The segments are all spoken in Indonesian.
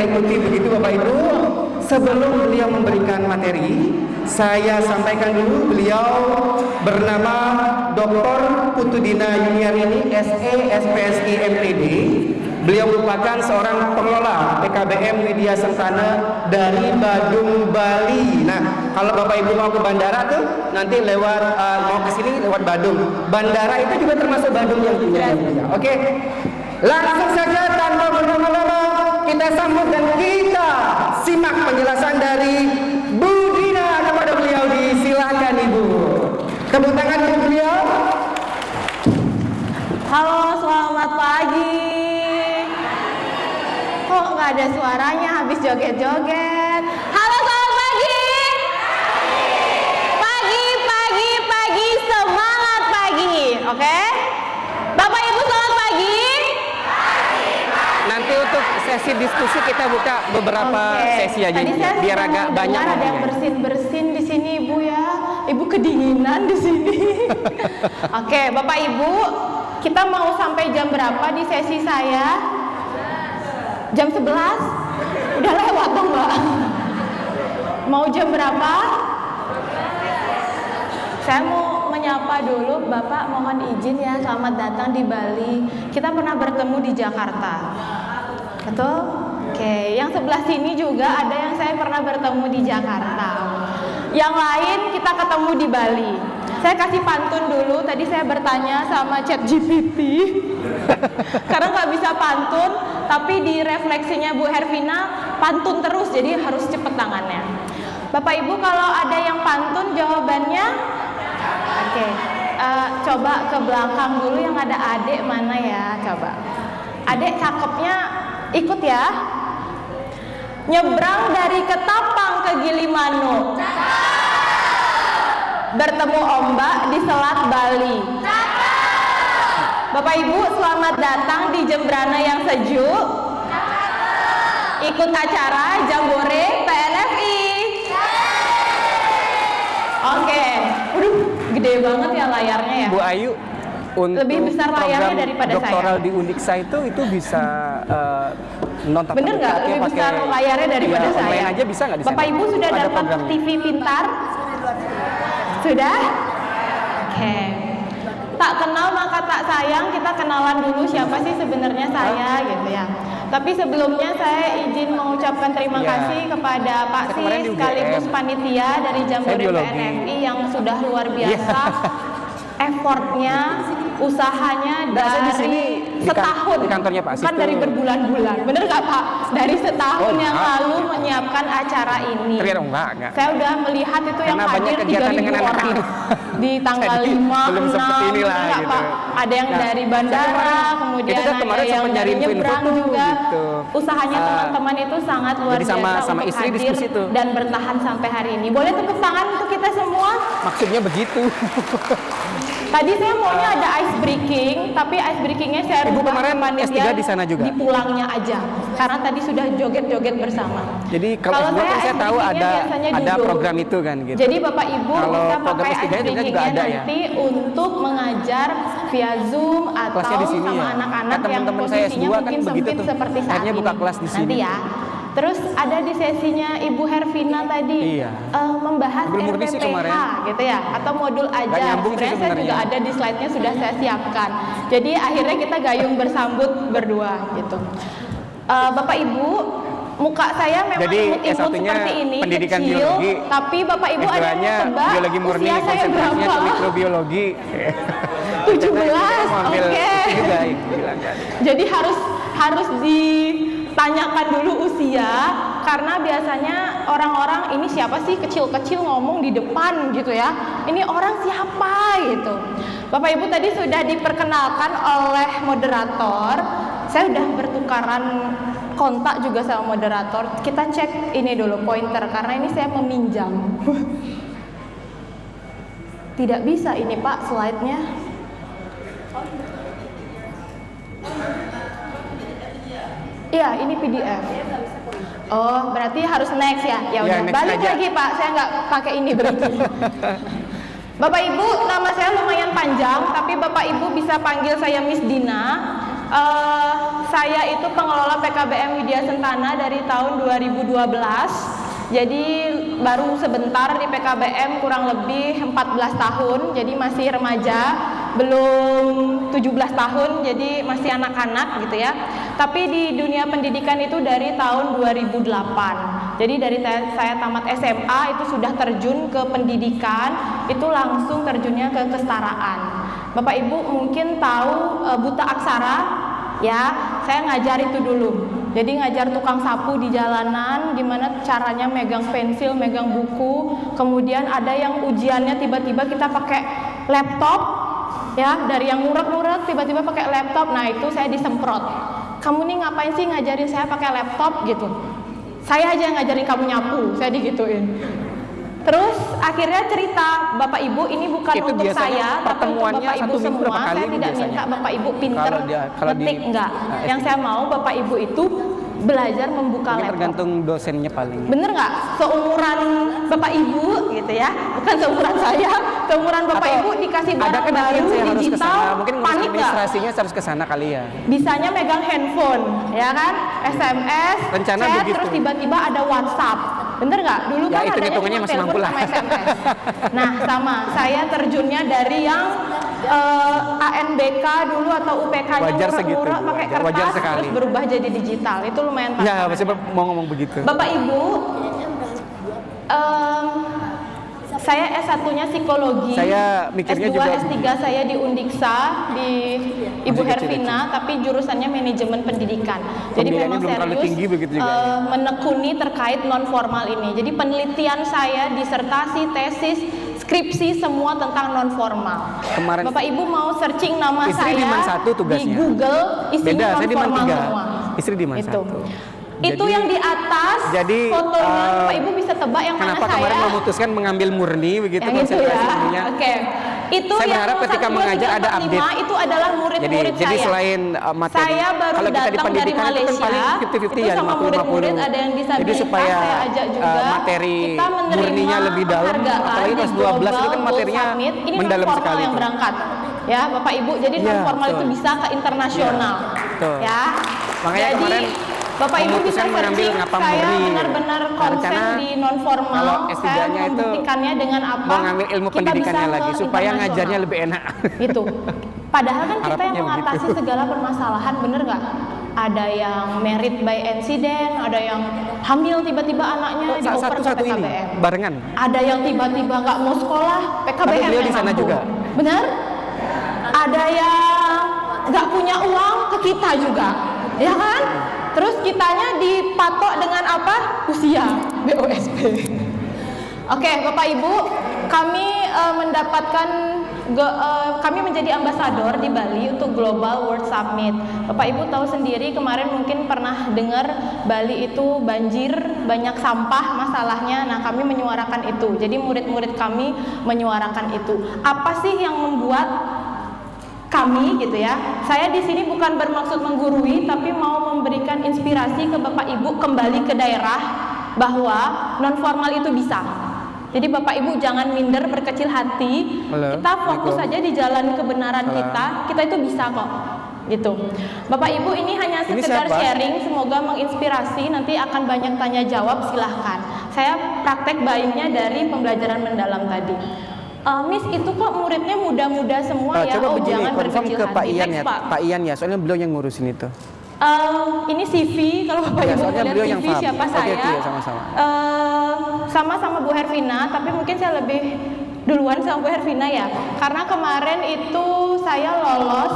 kita ikuti begitu Bapak Ibu. Sebelum beliau memberikan materi, saya sampaikan dulu beliau bernama Dr. Putudina Yuniarini SE SPSI MPD. Beliau merupakan seorang pengelola PKBM Widya Sentana dari Badung, Bali. Nah, kalau Bapak Ibu mau ke bandara tuh nanti lewat mau ke sini lewat Badung. Bandara itu juga termasuk Badung yang punya. Oke. Langsung saja tanpa berlama-lama kita sambut dan kita simak penjelasan dari Bu Dina kepada beliau. Silakan Ibu. Tepuk tangan untuk beliau. Halo, selamat pagi. Kok nggak ada suaranya habis joget-joget? Halo, selamat pagi. Pagi, semangat pagi. Oke? Bapak Ibu selamat pagi. Nanti untuk sesi diskusi kita buka beberapa sesi aja biar agak banyak ada yang bersin-bersin di sini Ibu ya. Ibu kedinginan di sini. Oke, Bapak Ibu, kita mau sampai jam berapa di sesi saya? Jam 11? Udah lewat dong Mbak. Mau jam berapa? Saya mau menyapa dulu Bapak, mohon izin ya, selamat datang di Bali. Kita pernah bertemu di Jakarta. Betul? Oke, yang sebelah sini juga ada yang saya pernah bertemu di Jakarta. Yang lain kita ketemu di Bali. Saya kasih pantun dulu, tadi saya bertanya sama ChatGPT karena nggak bisa pantun, tapi di refleksinya Bu Hervina pantun terus, jadi harus cepet tangannya. Bapak Ibu kalau ada yang pantun jawabannya, oke, coba ke belakang dulu yang ada adik mana ya, coba. Adik cakepnya ikut ya. Nyebrang dari Ketapang ke Gilimanuk, bertemu ombak di Selat Bali. Bapak Ibu selamat datang di Jembrana yang sejuk. Ikut acara Jambore PNFI. Oke, waduh gede banget ya layarnya ya. Bu Ayu, untuk lebih besar layarnya daripada doktoral saya. di Uniksa itu bisa nonton. Bener nggak? Lebih besar layarnya daripada saya. Online aja bisa nggak di sana? Bapak Ibu sudah dapat TV pintar? Sudah? Oke. Tak kenal maka tak sayang, kita kenalan dulu siapa sih sebenarnya saya gitu ya. Tapi sebelumnya saya izin mengucapkan terima kasih kepada Pak Sis sekaligus panitia dari Jambore PNFI yang sudah luar biasa effortnya, usahanya dari setahun, di kantornya Pak Sis kan dari berbulan-bulan, bener nggak Pak? Dari setahun yang lalu menyiapkan acara ini. Enggak. Saya udah melihat itu yang hadir 3.000 orang di tanggal 5, 6, gitu. Pak? Ada yang dari bandara, kemudian ada yang dari nyebrang juga. Gitu. Usahanya teman-teman itu sangat luar biasa sama untuk istri hadir dan bertahan sampai hari ini. Boleh tepuk tangan untuk kita semua? Maksudnya begitu. Tadi saya maunya ada ice breaking, tapi ice breakingnya saya Ibu rubah kemarin S3 di sana juga? Di pulangnya aja, karena tadi sudah joget-joget bersama. Jadi kalau S2 kan saya tahu ada program itu kan gitu. Jadi Bapak Ibu kalau bisa pakai S3 ice breakingnya nanti untuk mengajar via Zoom atau sama anak-anak yang posisinya mungkin sempit seperti saat ini. Buka kelas di sini. Nanti ya. Terus ada di sesinya Ibu Hervina tadi membahas RPPH gitu ya, atau modul ajar. Sebenarnya saya juga ada di slide-nya sudah saya siapkan. Jadi akhirnya kita gayung bersambut berdua gitu. Bapak Ibu, muka saya memang imut-imut seperti ini, kecil, biologi, tapi Bapak Ibu ada yang tebak biologi murni, usia saya berapa? Mikrobiologi 17, oke. Jadi harus ditanyakan dulu usia, karena biasanya orang-orang ini siapa sih kecil-kecil ngomong di depan gitu ya. Ini orang siapa gitu. Bapak Ibu tadi sudah diperkenalkan oleh moderator. Saya sudah bertukaran kontak juga sama moderator. Kita cek ini dulu pointer, karena ini saya meminjam. Tidak bisa ini Pak slide-nya. Iya, ini PDF. Oh, berarti harus next ya. Ya udah, balik lagi Pak. Saya nggak pakai ini berarti. Bapak Ibu, nama saya lumayan panjang, tapi Bapak Ibu bisa panggil saya Miss Dina. saya itu pengelola PKBM Widya Sentana dari tahun 2012. Jadi baru sebentar di PKBM, kurang lebih 14 tahun, jadi masih remaja, belum 17 tahun, jadi masih anak-anak gitu ya. Tapi di dunia pendidikan itu dari tahun 2008. Jadi dari saya tamat SMA itu sudah terjun ke pendidikan, itu langsung terjunnya ke kesetaraan. Bapak Ibu mungkin tahu buta aksara, ya, saya ngajar itu dulu. Jadi ngajar tukang sapu di jalanan, gimana caranya megang pensil, megang buku. Kemudian ada yang ujiannya tiba-tiba kita pakai laptop, ya, dari yang ngurek-ngurek tiba-tiba pakai laptop. Nah itu saya disemprot. Kamu nih ngapain sih ngajarin saya pakai laptop gitu? Saya aja yang ngajarin kamu nyapu, saya digituin. Terus akhirnya cerita, Bapak Ibu ini bukan itu untuk saya, tapi untuk Bapak Ibu semua. Saya tidak minta Bapak Ibu pinter ngetik, enggak. Yang saya mau Bapak Ibu itu belajar membuka laptop. Tergantung dosennya paling. Bener nggak? Seumuran Bapak Ibu gitu ya, bukan seumuran saya. Seumuran Bapak Ibu dikasih barang baru digital, mungkin panik nggak? administrasinya harus ke sana kali ya. Bisanya megang handphone, ya kan? SMS, rencana chat, begitu. terus tiba-tiba ada WhatsApp. Bener nggak? Dulu ya, kan adanya cuma telepon sama SMS. Nah sama, saya terjunnya dari yang ANBK dulu atau UPK-nya murah-murah pakai kertas, terus berubah jadi digital. Itu lumayan pas. Ya, pasti mau ngomong begitu. Bapak Ibu, saya S1-nya psikologi. Saya mikirnya S2, juga S3 saya di Undiksa di Ibu Hervina, tapi jurusannya manajemen pendidikan. Jadi memang serius tinggi begitu juga, menekuni terkait non formal ini. Jadi penelitian saya, disertasi, tesis, skripsi semua tentang non formal. Kemarin Bapak Ibu mau searching nama saya di Google, isinya non formal semua. Istri di mana satu? Itu yang di atas, jadi, fotonya Bapak Ibu bisa tebak yang mana saya. Kenapa kemarin memutuskan mengambil murni begitu konsentrasinya? Oke. Itu saya yang berharap ketika mengajar ada update. Itu adalah murid-murid saya. Jadi selain materi, saya baru kalau kita di datang dari pendidikan itu kan paling Malaysia, 50-50 itu ya, sama murid-murid ada yang disabilitas, jadi supaya saya ajak juga. Materi kita murninya lebih dalam, apalagi kelas 12 itu kan materinya mendalam sekali. Yang berangkat, ya Bapak Ibu. Jadi non formal itu bisa ke internasional, ya. Makanya jadi, kemarin Bapak Ibu bisa searching, saya benar-benar konsen di non formal. Saya membuktikannya dengan apa? Mengambil ilmu pendidikannya lagi supaya ngajarnya lebih enak. Gitu. Padahal kan kita yang mengatasi segala permasalahan, bener nggak? Ada yang merit by accident, ada yang hamil tiba-tiba anaknya dioper ke PKBM. Barengan. Ada yang tiba-tiba nggak mau sekolah, PKBM. Beliau di sana juga. Benar? Ada yang nggak punya uang, ke kita juga, ya kan? Terus kitanya dipatok dengan apa? Usia, BOSP. Oke, Bapak Ibu, kami mendapatkan, kami menjadi ambasador di Bali untuk Global World Summit. Bapak Ibu tahu sendiri, kemarin mungkin pernah dengar Bali itu banjir, banyak sampah masalahnya. Nah, kami menyuarakan itu. Jadi murid-murid kami menyuarakan itu. Apa sih yang membuat kami gitu ya, saya di sini bukan bermaksud menggurui, tapi mau memberikan inspirasi ke Bapak Ibu kembali ke daerah bahwa non formal itu bisa. Jadi Bapak Ibu jangan minder, berkecil hati. Kita fokus saja di jalan kebenaran kita itu bisa kok. Gitu. Bapak Ibu ini hanya sekedar sharing, semoga menginspirasi. Nanti akan banyak tanya jawab, silahkan. Saya praktek baiknya dari pembelajaran mendalam tadi. Miss, itu kok muridnya muda-muda semua ya? Coba begini, jangan berkecil ke Pak hati. Ian ya, Pak Ian ya, soalnya beliau yang ngurusin itu. Ini CV, kalau Bapak Ibu mau lihat CV siapa saya. Sama-sama. Sama-sama Bu Hervina, tapi mungkin saya lebih duluan sama Bu Hervina ya. Karena kemarin itu saya lolos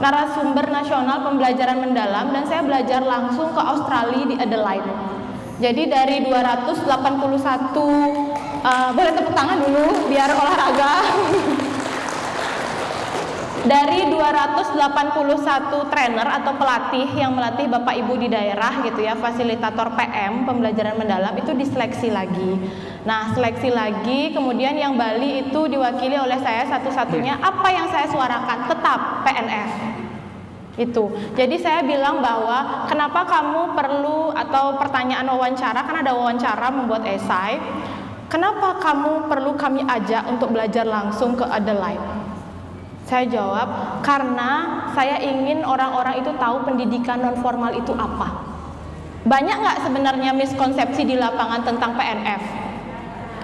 narasumber nasional pembelajaran mendalam dan saya belajar langsung ke Australia di Adelaide. Jadi dari 281 boleh tepuk tangan dulu biar olahraga. Dari 281 trainer atau pelatih yang melatih Bapak Ibu di daerah gitu ya, fasilitator PM pembelajaran mendalam itu diseleksi lagi. Nah, seleksi lagi, kemudian yang Bali itu diwakili oleh saya satu-satunya. Apa yang saya suarakan? Tetap PNS. Itu. Jadi saya bilang bahwa kenapa kamu perlu, atau pertanyaan wawancara, kan ada wawancara membuat esai. Kenapa kamu perlu kami ajak untuk belajar langsung ke Adelaide? Saya jawab, karena saya ingin orang-orang itu tahu pendidikan non formal itu apa. Banyak nggak sebenarnya miskonsepsi di lapangan tentang PNF?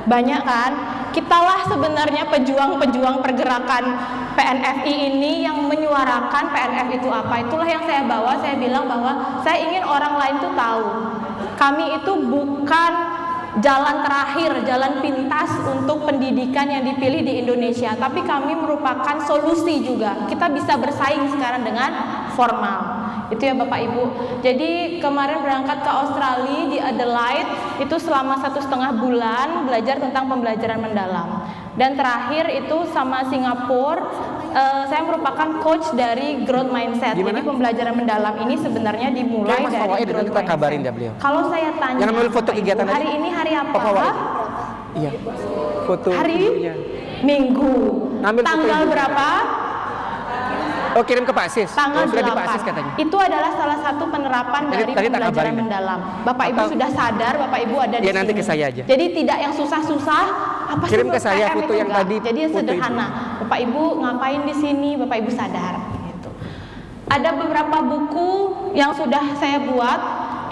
Banyak kan? Kitalah sebenarnya pejuang-pejuang pergerakan PNFI ini yang menyuarakan PNF itu apa. Itulah yang saya bawa, saya bilang bahwa saya ingin orang lain tuh tahu. Kami itu bukan jalan terakhir, jalan pintas untuk pendidikan yang dipilih di Indonesia, tapi kami merupakan solusi juga. Kita bisa bersaing sekarang dengan formal. Itu ya Bapak Ibu. Jadi kemarin berangkat ke Australia di Adelaide itu selama 1,5 bulan belajar tentang pembelajaran mendalam. Dan terakhir itu sama Singapura, saya merupakan coach dari growth mindset. Gimana? Jadi pembelajaran mendalam ini sebenarnya dimulai Mas dari Fawaid, growth nanti kita kabarin mindset. dah beliau. Kalau saya tanya, Yang ambil foto kegiatan hari aja. ini hari apa? Pak Fawaid. Iya. Foto Hari ibunya. Minggu. Ambil foto Tanggal ibunya. berapa? Oh, kirim ke Pak Sis. Tanggal Sudah di 8. Pak Sis katanya. Itu adalah salah satu penerapan Tadi- dari tadi tak pembelajaran kabarin. mendalam. Bapak Ibu Atau- sudah sadar, Bapak Ibu ada di Ya, sini. nanti ke saya aja. Jadi tidak yang susah-susah. Apa Kirim sih ke saya PM foto itu yang enggak. tadi, Jadi foto sederhana. Bapak Ibu ngapain di sini? Bapak Ibu sadar. Gitu. Ada beberapa buku yang sudah saya buat.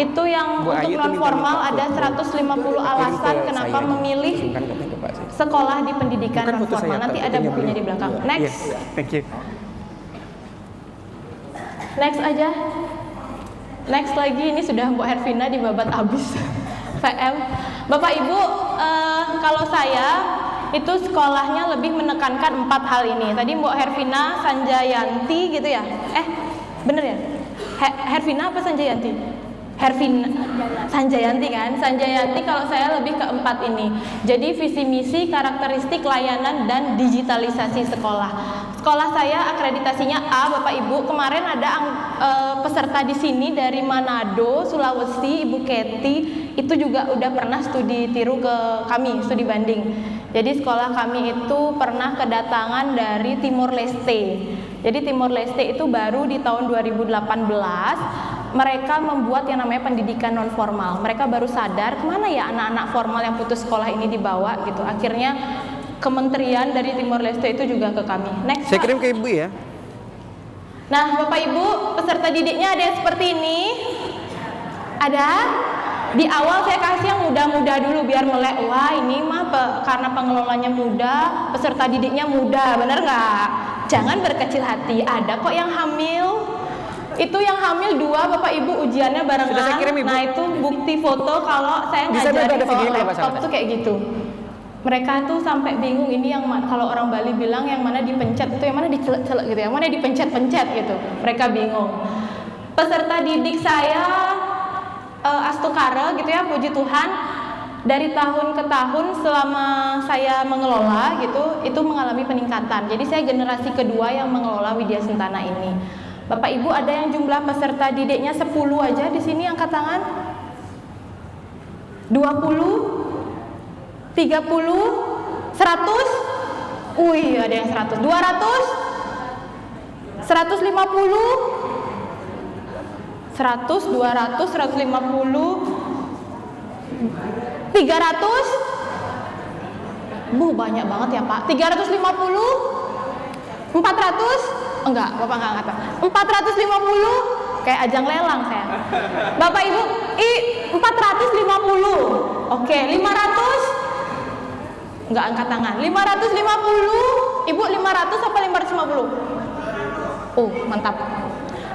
Itu yang Bu untuk Ayu tuh non formal minta ada foto. 150 alasan Kirim ke kenapa saya. memilih Kirimkan katanya ke Pak Sis. sekolah di pendidikan Bukan non foto formal. saya, Nanti tapi ada fotonya bukunya beliau. di belakang. Iya. Next. Iya, thank you. Next lagi, ini sudah Mbak Hervina dibabat habis PM. Bapak Ibu, kalau saya itu sekolahnya lebih menekankan 4 hal ini. Tadi Mbak Hervina Sanjayanti gitu ya? Bener ya? Hervina apa Sanjayanti? Hervina Sanjayanti kan? Sanjayanti, kalau saya lebih ke 4 ini. Jadi visi misi, karakteristik, layanan, dan digitalisasi sekolah. Sekolah saya akreditasinya A, Bapak Ibu. Kemarin ada peserta di sini dari Manado, Sulawesi, Ibu Keti, itu juga udah pernah studi tiru ke kami, studi banding. Jadi sekolah kami itu pernah kedatangan dari Timor Leste. Jadi Timor Leste itu baru di tahun 2018 mereka membuat yang namanya pendidikan non formal. Mereka baru sadar kemana ya anak-anak formal yang putus sekolah ini dibawa gitu. Akhirnya kementerian dari Timor Leste itu juga ke kami. Next, Saya Pak. kirim ke Ibu ya. Nah, Bapak Ibu, peserta didiknya ada yang seperti ini. Ada? Di awal saya kasih yang muda-muda dulu biar melek. Wah, ini mah karena pengelolanya muda, peserta didiknya muda, bener nggak? Jangan berkecil hati. Ada kok yang hamil. Itu yang hamil 2, Bapak Ibu ujiannya barengan. Sudah saya kirim, Ibu. Nah, itu bukti foto kalau saya Di sana ngajarin ada bawa videonya, Pak laptop Sahabat. tuh kayak gitu. Mereka tuh sampai bingung ini yang kalau orang Bali bilang yang mana dipencet itu, yang mana dicelek-celek gitu, yang mana dipencet-pencet gitu. Mereka bingung. Peserta didik saya Astukara gitu ya, puji Tuhan, dari tahun ke tahun selama saya mengelola gitu, itu mengalami peningkatan. Jadi saya generasi kedua yang mengelola Widya Sentana ini. Bapak Ibu, ada yang jumlah peserta didiknya 10 aja di sini angkat tangan? 20? 30? 100? Wih, ada yang 100. 200? 150? 100, 200, 150, 300? Banyak banget ya Pak. 350? 400? Enggak, Bapak enggak ngata. 450? Kayak ajang lelang saya. Bapak Ibu, 450. Oke, 500? Enggak angkat tangan. 550? Ibu 500 apa 550? Mantap.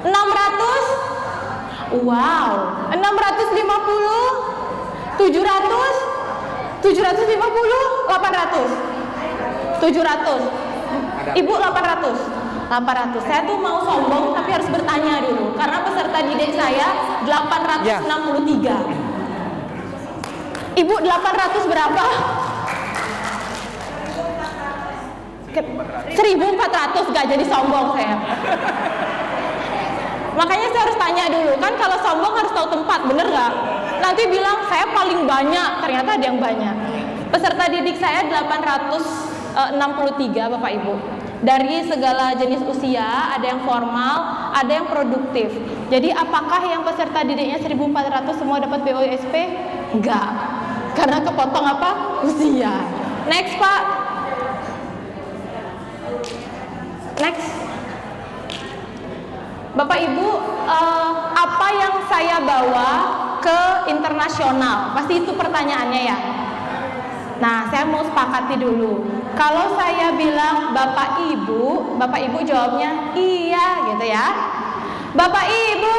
600? Wow, 650? 700? 750? 800? 700? Ibu 800? 800. Saya tuh mau sombong tapi harus bertanya dulu karena peserta didik saya 863. Ibu 800 berapa? 1.400, gak jadi sombong saya. Makanya saya harus tanya dulu, kan kalau sombong harus tahu tempat, bener gak? Nanti bilang saya paling banyak, ternyata ada yang banyak. Peserta didik saya 863 Bapak Ibu. Dari segala jenis usia, ada yang formal, ada yang produktif. Jadi apakah yang peserta didiknya 1.400 semua dapat BOSP? Enggak. Karena kepotong apa? Usia. Next Pak. Next. Bapak Ibu, apa yang saya bawa ke internasional? Pasti itu pertanyaannya ya. Nah, saya mau sepakati dulu. Kalau saya bilang Bapak Ibu jawabnya iya gitu ya. Bapak Ibu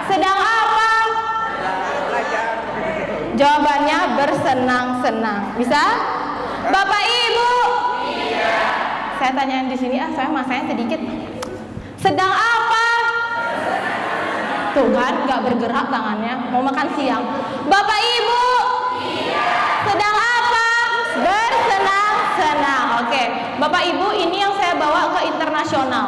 sedang apa? Jawabannya bersenang-senang. Bisa? Bapak Ibu? Saya tanyain di sini, saya masanya sedikit. Sedang apa? Tuh kan, nggak bergerak tangannya. Mau makan siang. Bapak Ibu? Sedang apa? Bersenang-senang. Oke, Bapak Ibu, ini yang saya bawa ke internasional.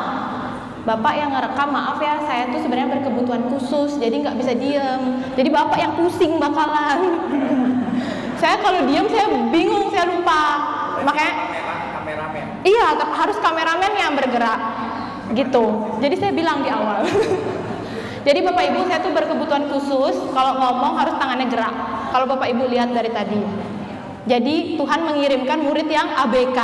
Bapak yang ngerekam, maaf ya, saya tuh sebenarnya berkebutuhan khusus, jadi nggak bisa diem. Jadi Bapak yang pusing bakalan. Saya kalau diem, saya bingung, saya lupa. Makanya, iya, harus kameramen yang bergerak, gitu. Jadi saya bilang di awal. Jadi Bapak Ibu, saya tuh berkebutuhan khusus. Kalau ngomong harus tangannya gerak. Kalau Bapak Ibu lihat dari tadi. Jadi Tuhan mengirimkan murid yang ABK.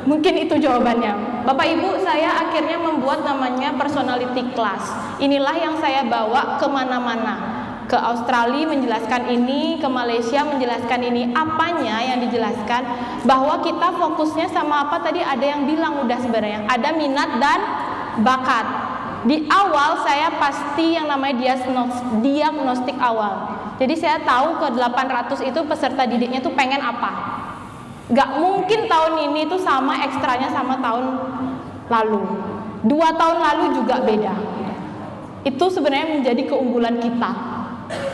Mungkin itu jawabannya. Bapak Ibu, saya akhirnya membuat namanya personality class. Inilah yang saya bawa kemana-mana. Ke Australia menjelaskan ini, ke Malaysia menjelaskan ini. Apanya yang dijelaskan? Bahwa kita fokusnya sama apa tadi, ada yang bilang udah sebenarnya. Ada minat dan bakat. Di awal saya pasti yang namanya diagnostik awal. Jadi saya tahu ke 800 itu peserta didiknya tuh pengen apa. Gak mungkin tahun ini tuh sama ekstranya sama tahun lalu. 2 tahun lalu juga beda. Itu sebenarnya menjadi keunggulan kita.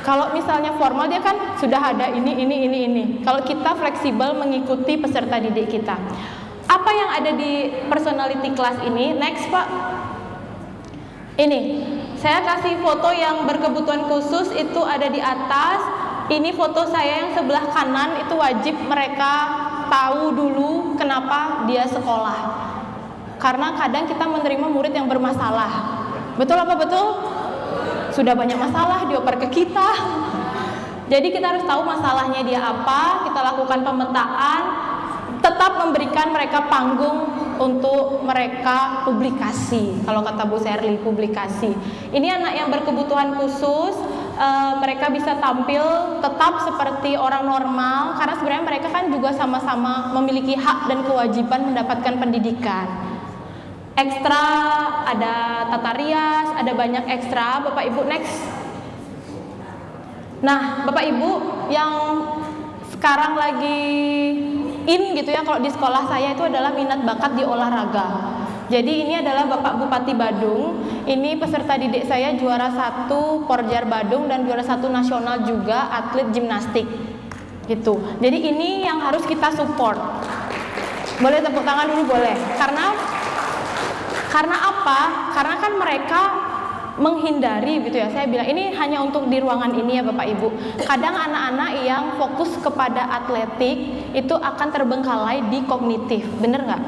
Kalau misalnya formal dia kan sudah ada ini. Kalau kita fleksibel mengikuti peserta didik kita. Apa yang ada di personality class ini? Next Pak. Ini, saya kasih foto yang berkebutuhan khusus itu ada di atas. Ini foto saya yang sebelah kanan, itu wajib mereka tahu dulu kenapa dia sekolah. Karena kadang kita menerima murid yang bermasalah. Betul apa betul? Sudah banyak masalah dioper ke kita. Jadi kita harus tahu masalahnya dia apa, kita lakukan pemetaan, tetap memberikan mereka panggung untuk mereka publikasi. Kalau kata Bu Sherly, publikasi. Ini anak yang berkebutuhan khusus, mereka bisa tampil tetap seperti orang normal, karena sebenarnya mereka kan juga sama-sama memiliki hak dan kewajiban mendapatkan pendidikan. Ekstra, ada tata rias, ada banyak ekstra. Bapak Ibu next. Nah, Bapak Ibu yang sekarang lagi gitu ya, kalau di sekolah saya itu adalah minat bakat di olahraga. Jadi ini adalah Bapak Bupati Badung. Ini peserta didik saya juara 1 Porjar Badung dan juara 1 nasional juga atlet gimnastik. Gitu. Jadi ini yang harus kita support. Boleh tepuk tangan dulu boleh. Karena apa? Karena kan mereka menghindari gitu ya. Saya bilang ini hanya untuk di ruangan ini ya Bapak Ibu. Kadang anak-anak yang fokus kepada atletik itu akan terbengkalai di kognitif, bener nggak?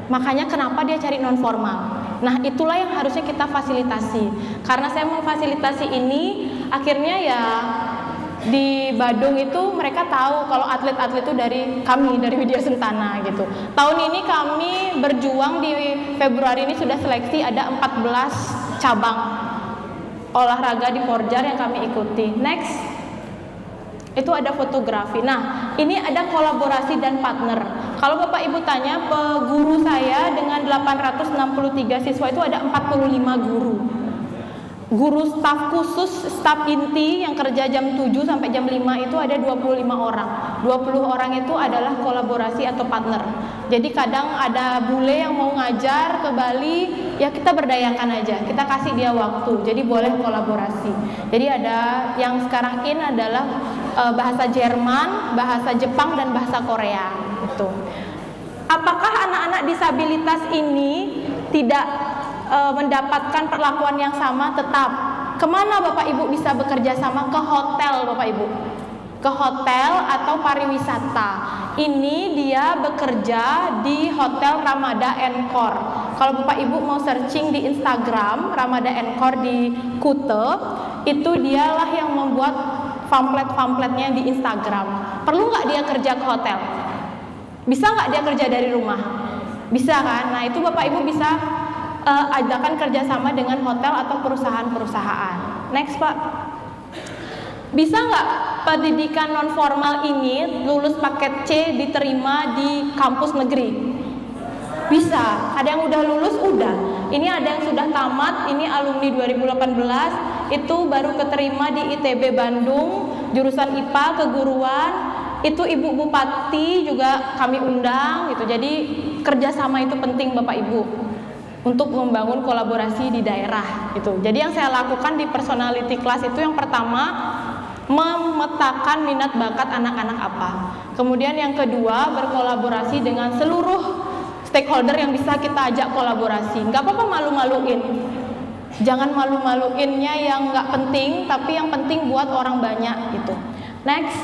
Makanya kenapa dia cari non formal. Nah itulah yang harusnya kita fasilitasi. Karena saya memfasilitasi ini, akhirnya ya di Badung itu mereka tahu kalau atlet-atlet itu dari kami, dari Widya Sentana gitu. Tahun ini kami berjuang, di Februari ini sudah seleksi ada 14 cabang olahraga di Porjar yang kami ikuti. Next, itu ada fotografi. Nah, ini ada kolaborasi dan partner. Kalau Bapak Ibu tanya, guru saya dengan 863 siswa itu ada 45 guru. Guru staf khusus, staf inti yang kerja jam 7 sampai jam 5 itu ada 25 orang. 20 orang itu adalah kolaborasi atau partner. Jadi kadang ada bule yang mau ngajar ke Bali, ya kita berdayakan aja, kita kasih dia waktu, jadi boleh kolaborasi. Jadi ada yang sekarang adalah bahasa Jerman, bahasa Jepang, dan bahasa Korea. Gitu. Apakah anak-anak disabilitas ini tidak mendapatkan perlakuan yang sama? Tetap. Kemana Bapak Ibu bisa bekerja sama? Ke hotel Bapak Ibu. Ke hotel atau pariwisata. Ini dia bekerja di Hotel Ramada Encore. Kalau Bapak Ibu mau searching di Instagram Ramada Encore di Kuta, itu dialah yang membuat pamflet-pamfletnya di Instagram. Perlu nggak dia kerja ke hotel? Bisa nggak dia kerja dari rumah? Bisa kan? Nah itu Bapak Ibu bisa adakan kerjasama dengan hotel atau perusahaan-perusahaan. Next Pak. Bisa nggak pendidikan non formal ini lulus paket C diterima di kampus negeri? Bisa. Ada yang udah lulus, udah. Ini ada yang sudah tamat, ini alumni 2018, itu baru keterima di ITB Bandung, jurusan IPA keguruan. Itu Ibu Bupati juga kami undang gitu. Jadi kerjasama itu penting Bapak Ibu untuk membangun kolaborasi di daerah gitu. Jadi yang saya lakukan di personality class itu yang pertama memetakan minat bakat anak-anak apa. Kemudian yang kedua berkolaborasi dengan seluruh stakeholder yang bisa kita ajak kolaborasi. Nggak apa-apa malu-maluin. Jangan malu-maluinnya yang nggak penting, tapi yang penting buat orang banyak gitu. Next.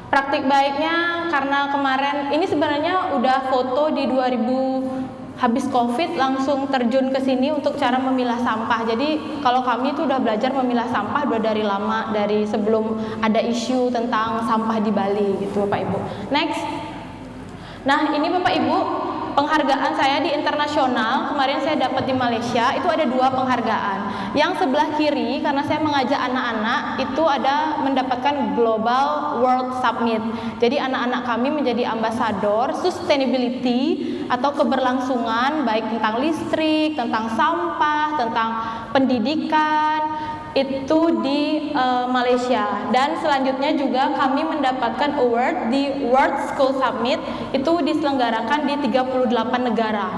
Praktik baiknya karena kemarin ini sebenarnya udah foto di 2000 habis Covid langsung terjun ke sini untuk cara memilah sampah. Jadi kalau kami itu udah belajar memilah sampah udah dari lama, dari sebelum ada isu tentang sampah di Bali gitu Bapak Ibu. Next. Nah, ini Bapak Ibu, penghargaan saya di internasional, kemarin saya dapat di Malaysia, itu ada 2 penghargaan. Yang sebelah kiri, karena saya mengajak anak-anak, itu ada mendapatkan Global World Summit. Jadi anak-anak kami menjadi ambasador sustainability atau keberlangsungan, baik tentang listrik, tentang sampah, tentang pendidikan, itu di Malaysia. Dan selanjutnya juga kami mendapatkan award di World School Summit, itu diselenggarakan di 38 negara.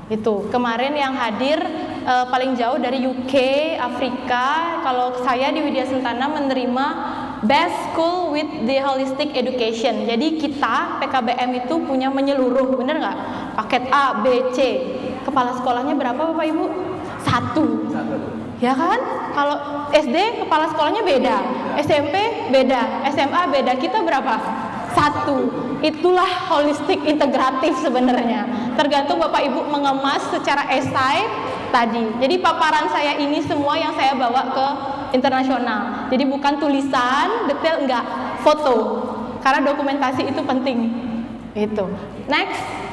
Itu kemarin yang hadir paling jauh dari UK, Afrika. Kalau saya di Widya Sentana menerima Best School with the Holistic Education. Jadi kita PKBM itu punya menyeluruh, bener nggak? Paket A, B, C. Kepala sekolahnya berapa Bapak Ibu? 1. Ya kan? Kalau SD kepala sekolahnya beda, SMP beda, SMA beda. Kita berapa? 1. Itulah holistik integratif sebenarnya. Tergantung Bapak Ibu mengemas secara esai tadi. Jadi paparan saya ini semua yang saya bawa ke internasional. Jadi bukan tulisan, detail enggak, foto. Karena dokumentasi itu penting. Itu. Next.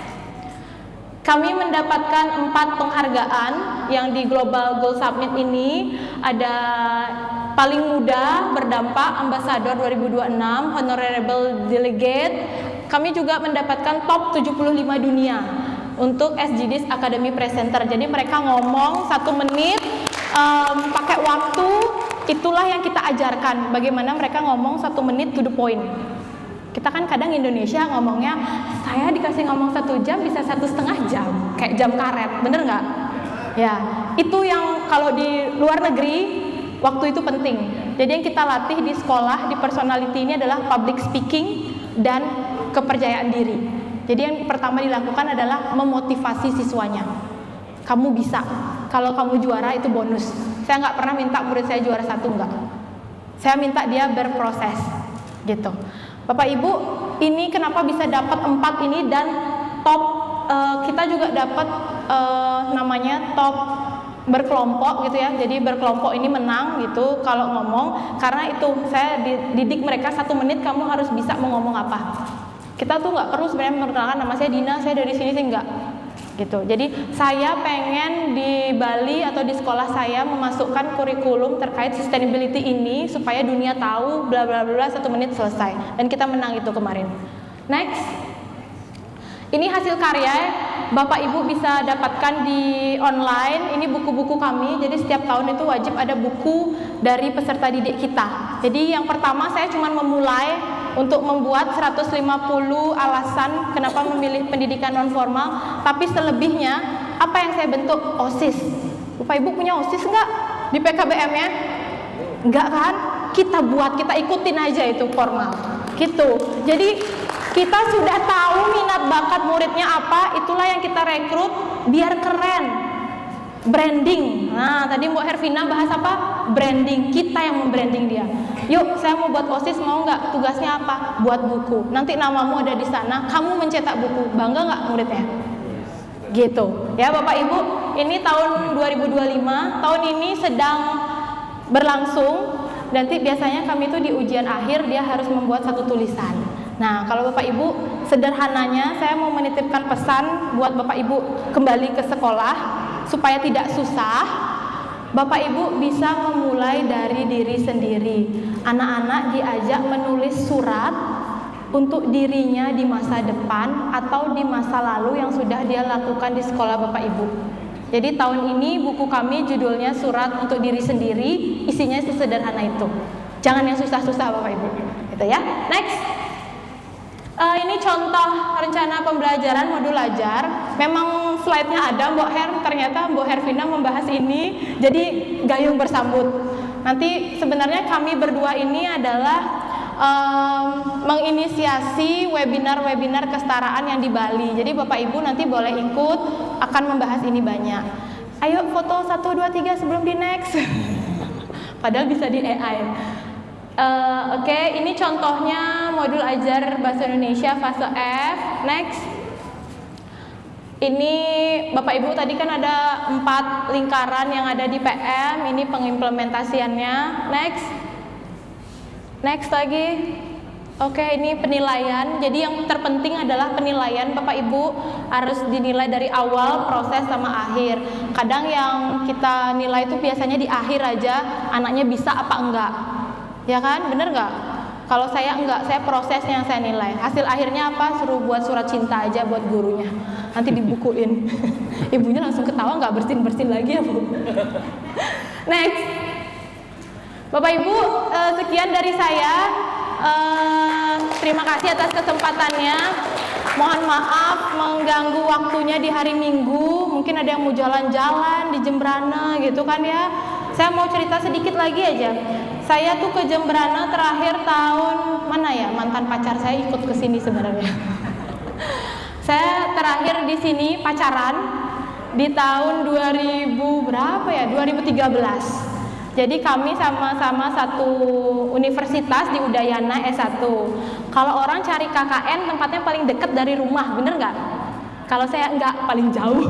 Kami mendapatkan 4 penghargaan yang di Global Goal Summit ini. Ada paling muda berdampak Ambassador 2026, Honorable Delegate. Kami juga mendapatkan top 75 dunia untuk SDGs Academy Presenter. Jadi mereka ngomong 1 menit pakai waktu, itulah yang kita ajarkan. Bagaimana mereka ngomong 1 menit to the point. Kita kan kadang Indonesia ngomongnya, saya dikasih ngomong 1 jam bisa 1,5 jam, kayak jam karet, bener nggak? Ya, itu yang kalau di luar negeri waktu itu penting. Jadi yang kita latih di sekolah di personality ini adalah public speaking dan kepercayaan diri. Jadi yang pertama dilakukan adalah memotivasi siswanya. Kamu bisa, kalau kamu juara itu bonus. Saya nggak pernah minta murid saya juara 1, enggak. Saya minta dia berproses, gitu. Bapak Ibu, ini kenapa bisa dapat 4 ini dan top, kita juga dapat namanya top berkelompok gitu ya. Jadi berkelompok ini menang gitu kalau ngomong, karena itu saya didik mereka 1 menit kamu harus bisa mau ngomong apa. Kita tuh nggak perlu sebenarnya memperkenalkan nama saya Dina, saya dari sini sih enggak. Gitu. Jadi saya pengen di Bali atau di sekolah saya memasukkan kurikulum terkait sustainability ini supaya dunia tahu bla bla bla 1 menit selesai. Dan kita menang itu kemarin. Next. Ini hasil karya Bapak Ibu bisa dapatkan di online. Ini buku-buku kami. Jadi setiap tahun itu wajib ada buku dari peserta didik kita. Jadi yang pertama saya cuma memulai untuk membuat 150 alasan kenapa memilih pendidikan non formal, tapi selebihnya apa yang saya bentuk? OSIS. Bapak Ibu punya OSIS enggak di PKBM-nya? Enggak kan? Kita buat, kita ikutin aja itu formal. Gitu. Jadi kita sudah tahu minat bakat muridnya apa, itulah yang kita rekrut biar keren. Branding. Nah, tadi Mbak Hervina bahas apa? Branding. Kita yang membranding dia. Yuk, saya mau buat OSIS, mau nggak? Tugasnya apa? Buat buku. Nanti namamu ada di sana, kamu mencetak buku. Bangga nggak muridnya? Gitu. Ya, Bapak Ibu, ini tahun 2025. Tahun ini sedang berlangsung. Nanti biasanya kami itu di ujian akhir dia harus membuat 1 tulisan. Nah, kalau Bapak Ibu, sederhananya saya mau menitipkan pesan buat Bapak Ibu kembali ke sekolah supaya tidak susah. Bapak Ibu bisa memulai dari diri sendiri. Anak-anak diajak menulis surat untuk dirinya di masa depan atau di masa lalu yang sudah dia lakukan di sekolah Bapak Ibu. Jadi tahun ini buku kami judulnya Surat untuk Diri Sendiri, isinya sesederhana itu. Jangan yang susah-susah Bapak Ibu. Gitu ya. Next. Ini contoh rencana pembelajaran modul ajar. Memang slide-nya ada Mbok Her, ternyata Mbok Hervina membahas ini, jadi gayung bersambut. Nanti sebenarnya kami berdua ini adalah menginisiasi webinar-webinar kesetaraan yang di Bali. Jadi Bapak Ibu nanti boleh ikut, akan membahas ini banyak. Ayo foto 1, 2, 3 sebelum di next. Padahal bisa di AI. Oke, ini contohnya modul ajar Bahasa Indonesia fase F. Next. Ini Bapak Ibu tadi kan ada 4 lingkaran yang ada di PM. Ini pengimplementasiannya. Next lagi. Oke, ini penilaian. Jadi yang terpenting adalah penilaian. Bapak Ibu harus dinilai dari awal proses sama akhir. Kadang yang kita nilai itu biasanya di akhir aja, anaknya bisa apa enggak. Ya kan, bener nggak? Kalau saya enggak, saya prosesnya yang saya nilai. Hasil akhirnya apa? Suruh buat surat cinta aja buat gurunya. Nanti dibukuin. Ibunya langsung ketawa, nggak bersin-bersin lagi ya Bu. Next. Bapak Ibu, sekian dari saya. Terima kasih atas kesempatannya. Mohon maaf mengganggu waktunya di hari Minggu. Mungkin ada yang mau jalan-jalan di Jembrana gitu kan ya. Saya mau cerita sedikit lagi aja. Saya tuh ke Jembrana terakhir tahun mana ya? Mantan pacar saya ikut ke sini sebenarnya. Saya terakhir di sini pacaran di tahun 2000 berapa ya? 2013. Jadi kami sama-sama satu universitas di Udayana S1. Kalau orang cari KKN tempatnya paling dekat dari rumah, bener nggak? Kalau saya nggak, paling jauh.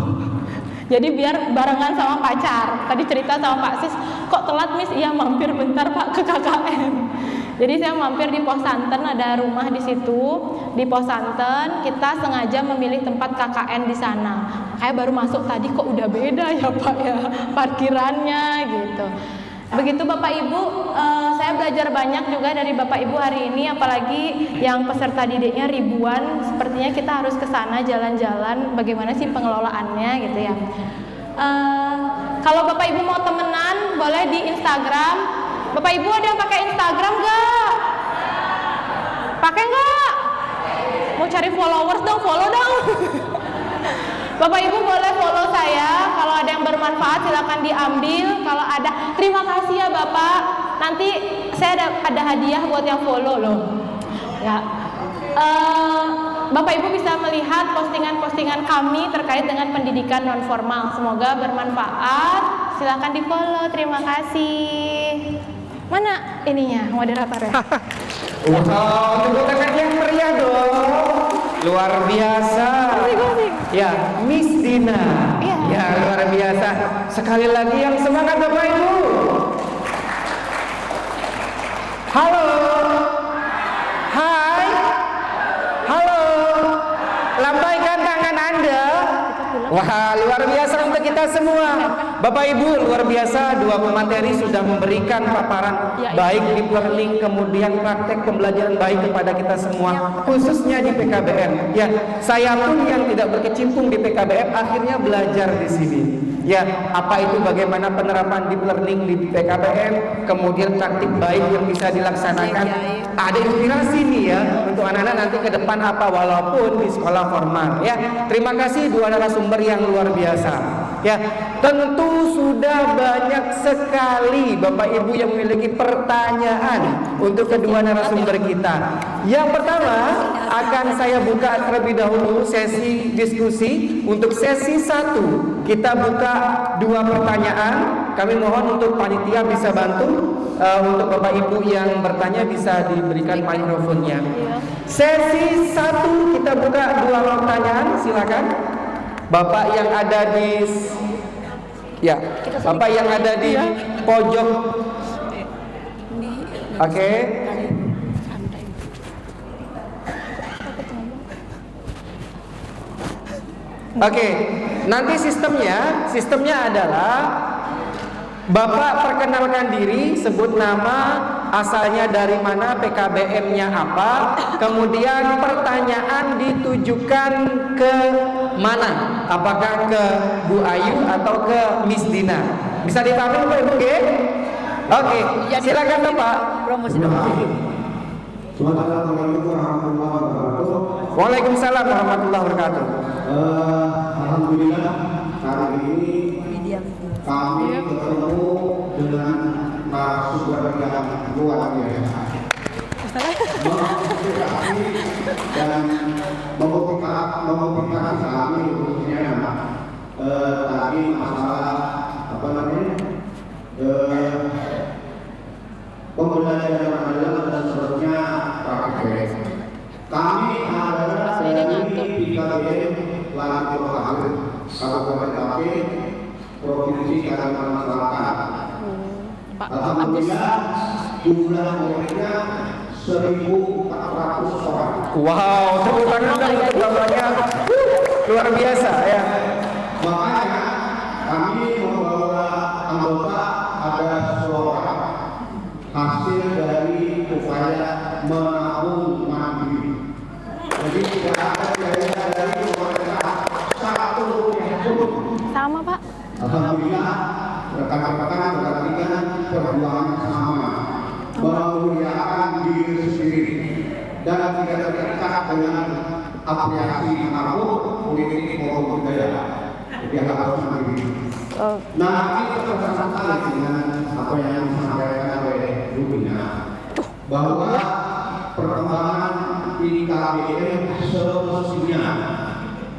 Jadi biar barengan sama pacar. Tadi cerita sama Pak Sis, kok telat Miss? Iya mampir bentar Pak ke KKN. Jadi saya mampir di Pos Santen, ada rumah di situ. Di Pos Santen kita sengaja memilih tempat KKN di sana. Kayak baru masuk tadi kok udah beda ya Pak ya parkirannya gitu. Begitu Bapak Ibu, saya belajar banyak juga dari Bapak Ibu hari ini, apalagi yang peserta didiknya ribuan. Sepertinya kita harus ke sana jalan-jalan, bagaimana sih pengelolaannya gitu ya. Kalau Bapak Ibu mau temenan, boleh di Instagram. Bapak Ibu ada yang pakai Instagram nggak? Pakai nggak? Mau cari followers dong, follow dong. Bapak Ibu boleh follow saya. Kalau ada yang bermanfaat silakan diambil. Kalau ada, terima kasih ya Bapak. Nanti saya ada hadiah buat yang follow loh. Ya. Bapak Ibu bisa melihat postingan-postingan kami terkait dengan pendidikan non formal. Semoga bermanfaat. Silakan di follow. Terima kasih. Mana ininya moderatornya? Wow, tepuk tangan yang meriah dong. Luar biasa. Ya, Miss Dina. Ya, luar biasa. Sekali lagi yang semangat Bapak Ibu. Halo. Hai. Halo. Lambaikan tangan Anda. Wah, luar biasa untuk kita semua. Bapak Ibu, luar biasa, 2 pemateri sudah memberikan paparan baik deep learning, kemudian praktek pembelajaran baik kepada kita semua, khususnya di PKBM. Ya, saya pun yang tidak berkecimpung di PKBM akhirnya belajar di sini. Ya, apa itu bagaimana penerapan deep learning di PKBM, kemudian praktik baik yang bisa dilaksanakan. Ada inspirasi nih ya untuk anak-anak nanti ke depan apa walaupun di sekolah formal. Ya, terima kasih 2 narasumber yang luar biasa. Ya, tentu sudah banyak sekali Bapak Ibu yang memiliki pertanyaan untuk kedua narasumber kita. Yang pertama akan saya buka terlebih dahulu sesi diskusi. Untuk sesi 1 kita buka 2 pertanyaan. Kami mohon untuk panitia bisa bantu untuk Bapak Ibu yang bertanya bisa diberikan mikrofonnya. Sesi 1 kita buka 2 pertanyaan, silakan. Bapak yang ada di Bapak yang ada di pojok. Oke. Oke, nanti sistemnya adalah Bapak perkenalkan diri, sebut nama, asalnya dari mana, PKBM-nya apa, kemudian pertanyaan ditujukan ke mana, apakah ke Bu Ayu atau ke Miss Dina. Bisa dipahami Pak Ibu? Oke, silakan Bapak. Assalamualaikum warahmatullahi wabarakatuh. Waalaikumsalam warahmatullahi wabarakatuh. Alhamdulillah hari ini kami ketemu dengan narasumber yang luar biasa, menginspirasi dan memotivasi kami khususnya tadi masalah pembelajaran adalah dan seterusnya praktek. Kami adalah dari PKBM Laki Lokal Kabupaten Tapin, Provinsi Kalimantan Selatan. Alhamdulillah jumlah muridnya 1.400 orang. Wow, tepuk tangan dong untuk bapaknya. Luar biasa ya. Makanya kami membawa anggota ada 10 orang, hasil dari upaya menabung mandiri. Jadi tidak ada biaya dari pemerintah 1 rupiah pun. Sama Pak. Alhamdulillah rekan-rekan perhatikan perjuangan sama, memuliakan diri sendiri dan tidak terikat dengan apresiasi manapun, politik maupun budaya. Jadi harus mandiri. Nah, kita bersama dengan apa yang disampaikan oleh Bu Dina, bahwa perkembangan PKBM semestinya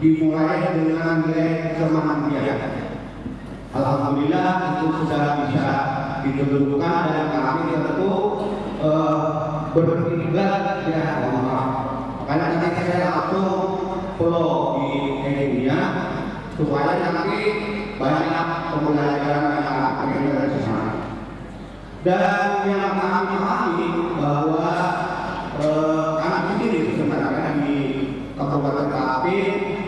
dimulai dengan nilai kemandirian. Alhamdulillah itu sudah bisa ditentukan dan kami tentu berkiblat ya Allah. Karena nanti saya langsung follow di media supaya nanti banyak pembelajaran yang akan dari sana. Dan yang kami pahami bahwa kami sendiri sebenarnya di Kabupaten Tapin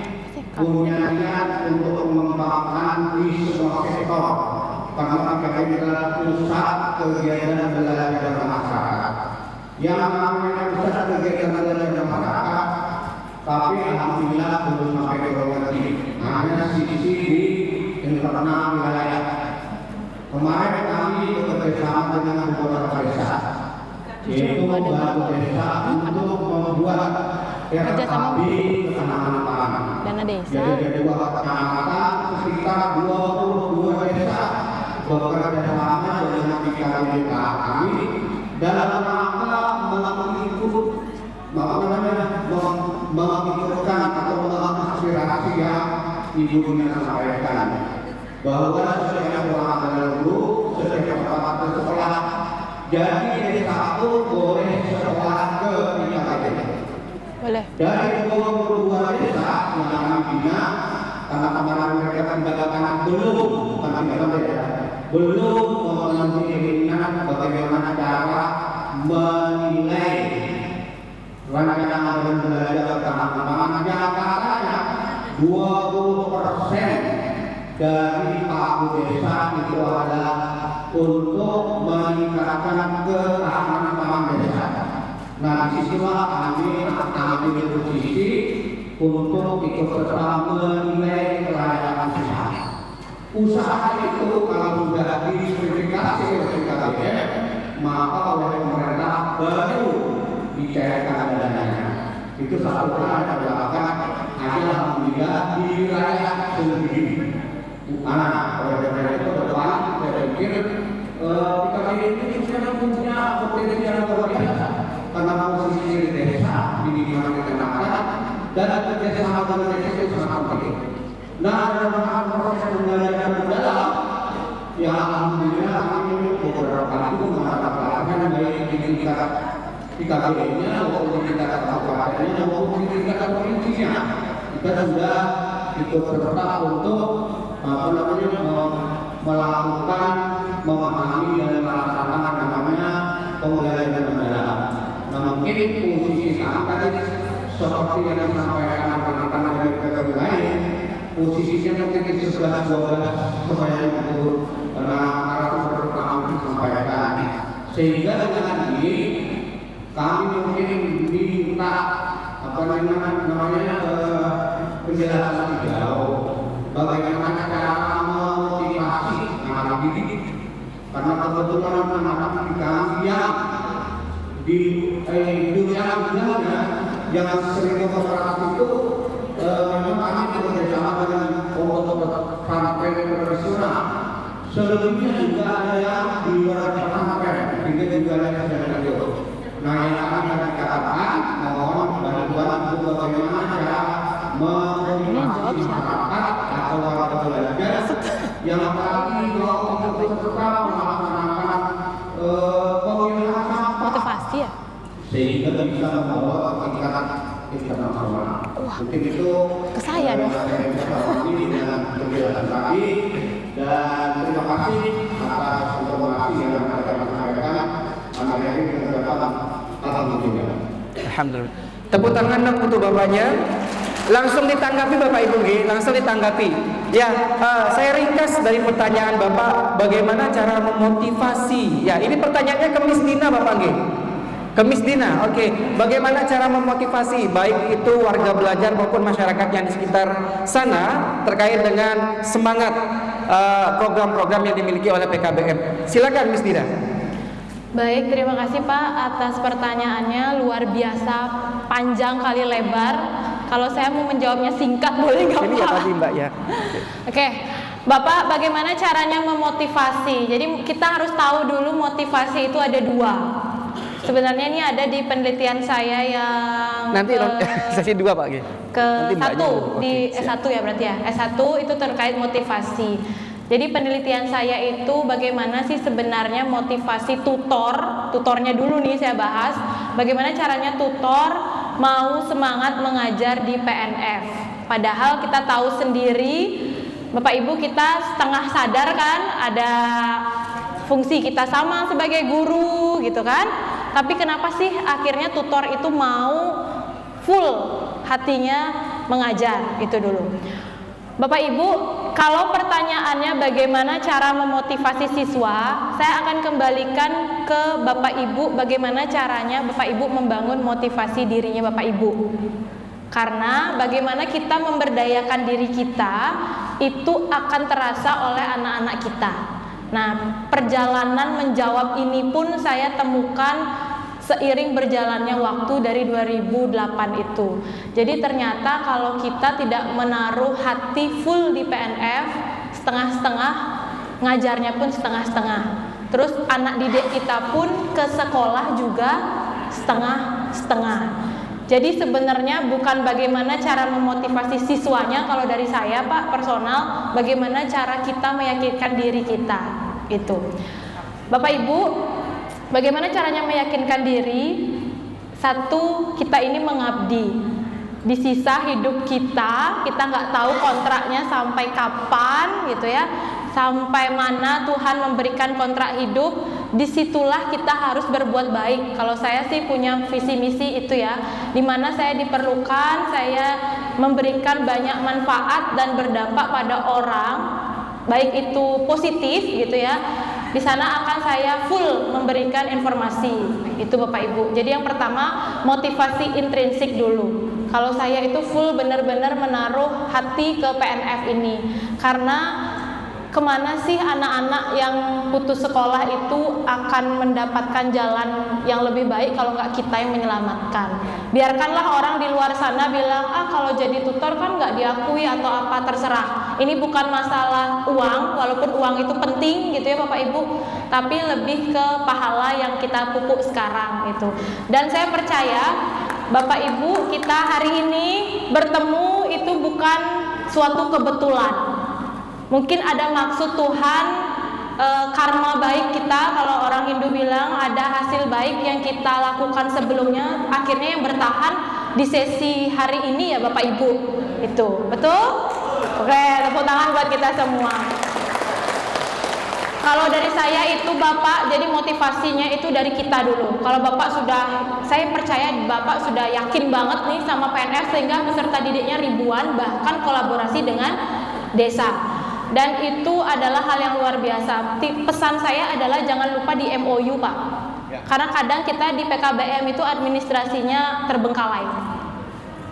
punya niat untuk mengembangkan di semua sektor, karena kami adalah pusat kegiatan belajar masyarakat. Yang namanya pusat kegiatan belajar masyarakat, tapi alhamdulillah belum sampai ke bawah negeri. Hanya sisi di internal wilayah. Kemarin kami bekerjasama dengan beberapa desa, yaitu membantu desa untuk membuat RKB ketahanan pangan. Dana desa. Jadi ada 2 kecamatan sekitar 22 desa bekerja sama dengan PKBM kami dalam rangka mengikutkan atau mengaspirasi yang Ibu Dina sampaikan, bahwa setiap orang adalah guru, setiap orang bersekolah. Jadi desa itu boleh sekolah ke PKBM. Boleh. Dari 22 desa yang kami bina, karena kemarin mereka mendapatkan belum memenuhi keinginan bagaimana cara menilai rancangan dan belajar ketahanan yang katanya 20% dari paku desa itu adalah untuk meningkatkan ketahanan pangan desa. Nah, disitulah kami ambil posisi untuk ikut serta menilai kelayakan usaha. Usaha itu kalau sudah diverifikasi oleh PKBM, maka oleh pemerintah baru dicairkan dananya. Itu satu hal yang dilakukan alhamdulillah di wilayah sendiri. Karena oleh pemerintah itu depan saya pikir PKBM ini sudah punya potensi yang luar biasa. Karena posisi di desa di mana kita makan dan kerjasama dengan desa itu sangat penting. Nah, dalam proses pembelajaran mendalam, ya alhamdulillah kami beberapa kali mengatakan baik di tingkat PKBM-nya maupun di tingkat kabupatennya maupun di tingkat provinsinya, kita sudah ikut serta untuk melakukan, memahami dan melaksanakan namanya pembelajaran mendalam. Nah, mungkin posisi kami tadi seperti yang disampaikan rekan-rekan dari PKBM lain, posisinya mungkin 11-12 kebayang itu narasumber pertama disampaikan. Sehingga dengan ini kami mungkin minta penjelasan lebih jauh bagaimana cara memotivasi anak didik, karena kebetulan anak didik kami yang di dunia yang sering kooperatif itu memang kami bekerjasama dengan kelompok pesantren profesional. Selebihnya juga ada yang di luar pesantren, juga ada yang sedang itu. Nah, yang akan dikatakan mohon bantuan untuk bagaimana cara memotivasi masyarakat atau warga belajar yang tadi untuk tetap melaksanakan pemilihan Motivasi ya? sehingga bisa membawa tingkatan internasional. Mungkin itu Ke saya dong. ini dengan penjelasan tadi, dan terima kasih atas informasi yang Anda sampaikan. Alhamdulillah. Tepuk tangan dong untuk bapaknya. Langsung ditanggapi Bapak Ibu G, langsung ditanggapi. Ya, saya ringkas dari pertanyaan Bapak, bagaimana cara memotivasi. Ya, ini pertanyaannya ke Miss Dina Bapak G. Ke Miss Dina, oke. Bagaimana cara memotivasi baik itu warga belajar maupun masyarakat yang di sekitar sana terkait dengan semangat program-program yang dimiliki oleh PKBM. Silakan Miss Dina. Baik, terima kasih Pak atas pertanyaannya, luar biasa, panjang kali lebar. Kalau saya mau menjawabnya singkat boleh nggak Pak? Ini ya tadi Mbak ya. Oke, Bapak bagaimana caranya memotivasi? Jadi kita harus tahu dulu motivasi itu ada dua. Sebenarnya ini ada di penelitian saya yang Nanti sesi 2 Pak G. Ke satu di Oke, S1 ya berarti ya. S1 itu terkait motivasi. Jadi penelitian saya itu bagaimana sih sebenarnya motivasi tutornya dulu nih saya bahas. Bagaimana caranya tutor mau semangat mengajar di PNF. Padahal kita tahu sendiri, Bapak Ibu kita setengah sadar kan ada fungsi kita sama sebagai guru gitu kan. Tapi kenapa sih akhirnya tutor itu mau full hatinya mengajar, itu dulu. Bapak Ibu, kalau pertanyaannya bagaimana cara memotivasi siswa, saya akan kembalikan ke Bapak Ibu bagaimana caranya Bapak Ibu membangun motivasi dirinya Bapak Ibu. Karena bagaimana kita memberdayakan diri kita itu akan terasa oleh anak-anak kita. Nah, perjalanan menjawab ini pun saya temukan seiring berjalannya waktu dari 2008 itu. Jadi ternyata kalau kita tidak menaruh hati full di PNF, setengah-setengah, ngajarnya pun setengah-setengah. Terus anak didik kita pun ke sekolah juga setengah-setengah. Jadi sebenarnya bukan bagaimana cara memotivasi siswanya, kalau dari saya Pak personal, bagaimana cara kita meyakinkan diri kita itu. Bapak Ibu, bagaimana caranya meyakinkan diri? Satu, kita ini mengabdi. Di sisa hidup kita nggak tahu kontraknya sampai kapan gitu ya. Sampai mana Tuhan memberikan kontrak hidup, disitulah kita harus berbuat baik. Kalau saya sih punya visi misi itu ya, dimana saya diperlukan, saya memberikan banyak manfaat dan berdampak pada orang, baik itu positif gitu ya. Di sana akan saya full memberikan informasi, itu Bapak Ibu. Jadi yang pertama motivasi intrinsik dulu. Kalau saya itu full benar-benar menaruh hati ke PNF ini, karena kemana sih anak-anak yang putus sekolah itu akan mendapatkan jalan yang lebih baik kalau nggak kita yang menyelamatkan. Biarkanlah orang di luar sana bilang, kalau jadi tutor kan nggak diakui atau apa, terserah. Ini bukan masalah uang, walaupun uang itu penting gitu ya Bapak Ibu, tapi lebih ke pahala yang kita pupuk sekarang itu. Dan saya percaya Bapak Ibu kita hari ini bertemu itu bukan suatu kebetulan. Mungkin ada maksud Tuhan, karma baik kita, kalau orang Hindu bilang ada hasil baik yang kita lakukan sebelumnya, akhirnya yang bertahan di sesi hari ini ya Bapak Ibu. Itu, betul? Oke, tepuk tangan buat kita semua. Kalau dari saya itu Bapak, jadi motivasinya itu dari kita dulu. Kalau Bapak sudah, saya percaya Bapak sudah yakin banget nih sama PNS sehingga peserta didiknya ribuan, bahkan kolaborasi dengan desa. Dan itu adalah hal yang luar biasa. Pesan saya adalah jangan lupa di MOU Pak. Karena kadang kita di PKBM itu administrasinya terbengkalai.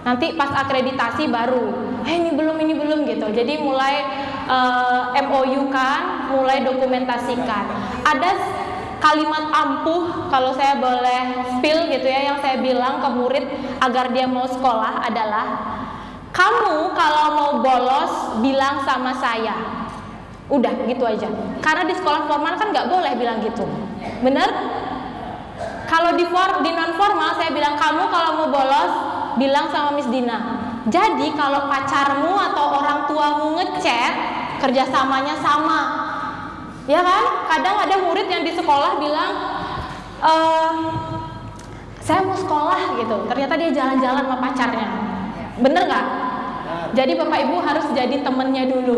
Nanti pas akreditasi baru, ini belum gitu. Jadi mulai MOU kan, mulai dokumentasikan. Ada kalimat ampuh kalau saya boleh spill gitu ya, yang saya bilang ke murid agar dia mau sekolah adalah, kamu kalau mau bolos bilang sama saya. Udah gitu aja. Karena di sekolah formal kan nggak boleh bilang gitu. Bener? Kalau di non formal saya bilang, kamu kalau mau bolos bilang sama Miss Dina. Jadi kalau pacarmu atau orang tuamu ngechat, kerjasamanya sama, ya kan? Kadang ada murid yang di sekolah bilang, saya mau sekolah gitu, ternyata dia jalan-jalan sama pacarnya. Bener nggak? Jadi Bapak Ibu harus jadi temennya dulu.